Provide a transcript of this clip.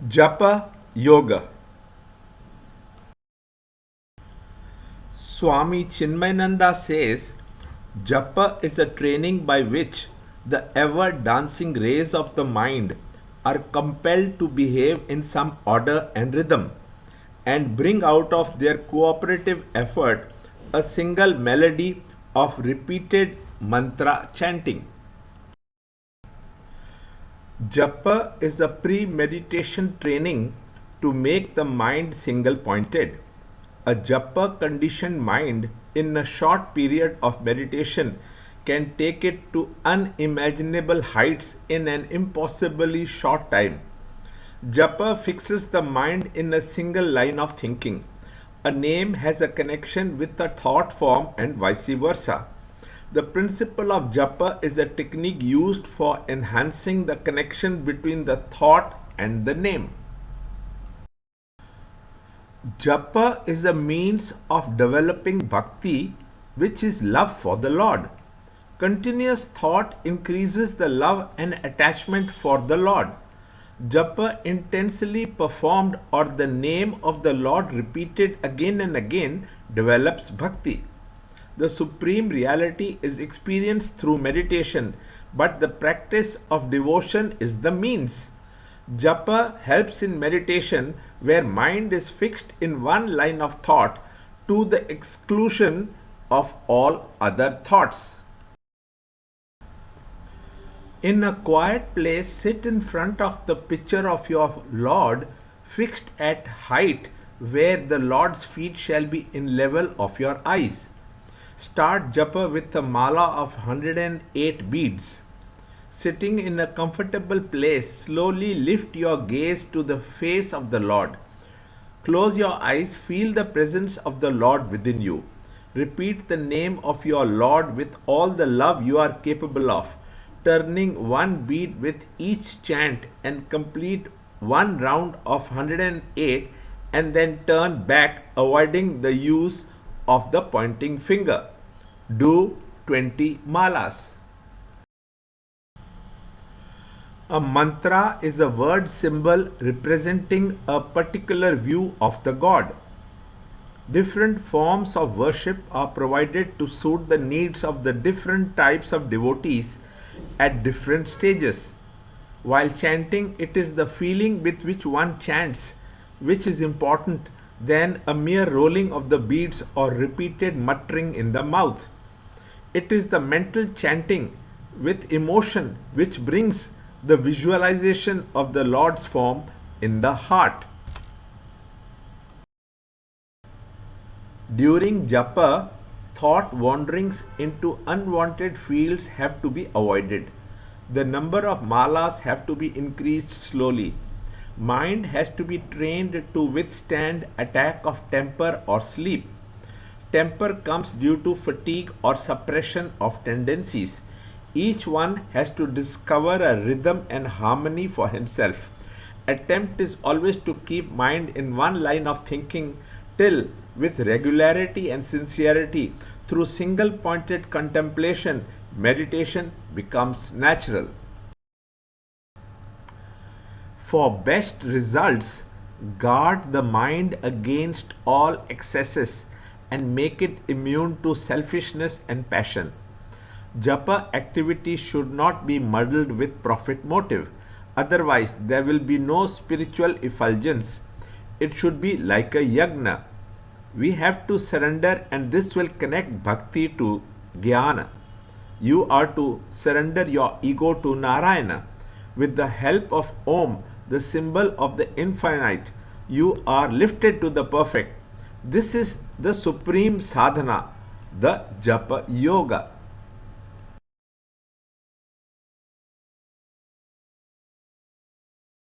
Japa Yoga. Swami Chinmayananda says, Japa is a training by which the ever dancing rays of the mind are compelled to behave in some order and rhythm and bring out of their cooperative effort a single melody of repeated mantra chanting. Japa is a pre-meditation training to make the mind single-pointed. A japa conditioned mind in a short period of meditation can take it to unimaginable heights in an impossibly short time. Japa fixes the mind in a single line of thinking. A name has a connection with a thought form and vice versa. The principle of japa is a technique used for enhancing the connection between the thought and the name. Japa is a means of developing bhakti, which is love for the Lord. Continuous thought increases the love and attachment for the Lord. Japa intensely performed or the name of the Lord repeated again and again develops bhakti. The supreme reality is experienced through meditation, but the practice of devotion is the means. Japa helps in meditation where mind is fixed in one line of thought to the exclusion of all other thoughts. In a quiet place, sit in front of the picture of your Lord, fixed at height where the Lord's feet shall be in level of your eyes. Start japa with a mala of 108 beads. Sitting in a comfortable place, slowly lift your gaze to the face of the Lord. Close your eyes, feel the presence of the Lord within you. Repeat the name of your Lord with all the love you are capable of, turning one bead with each chant and complete one round of 108 and then turn back, avoiding the use of the pointing finger. Do 20 malas. A mantra is a word symbol representing a particular view of the God. Different forms of worship are provided to suit the needs of the different types of devotees at different stages. While chanting, it is the feeling with which one chants which is important than a mere rolling of the beads or repeated muttering in the mouth. It is the mental chanting with emotion which brings the visualization of the Lord's form in the heart. During japa, thought wanderings into unwanted fields have to be avoided. The number of malas have to be increased slowly. Mind has to be trained to withstand attack of temper or sleep. Temper comes due to fatigue or suppression of tendencies. Each one has to discover a rhythm and harmony for himself. Attempt is always to keep mind in one line of thinking till, with regularity and sincerity, through single pointed contemplation, meditation becomes natural. For best results, guard the mind against all excesses and make it immune to selfishness and passion. Japa activity should not be muddled with profit motive. Otherwise, there will be no spiritual effulgence. It should be like a yagna. We have to surrender, and this will connect bhakti to jnana. You are to surrender your ego to Narayana. With the help of Om, the symbol of the infinite, you are lifted to the perfect. This is the supreme sadhana, the Japa Yoga.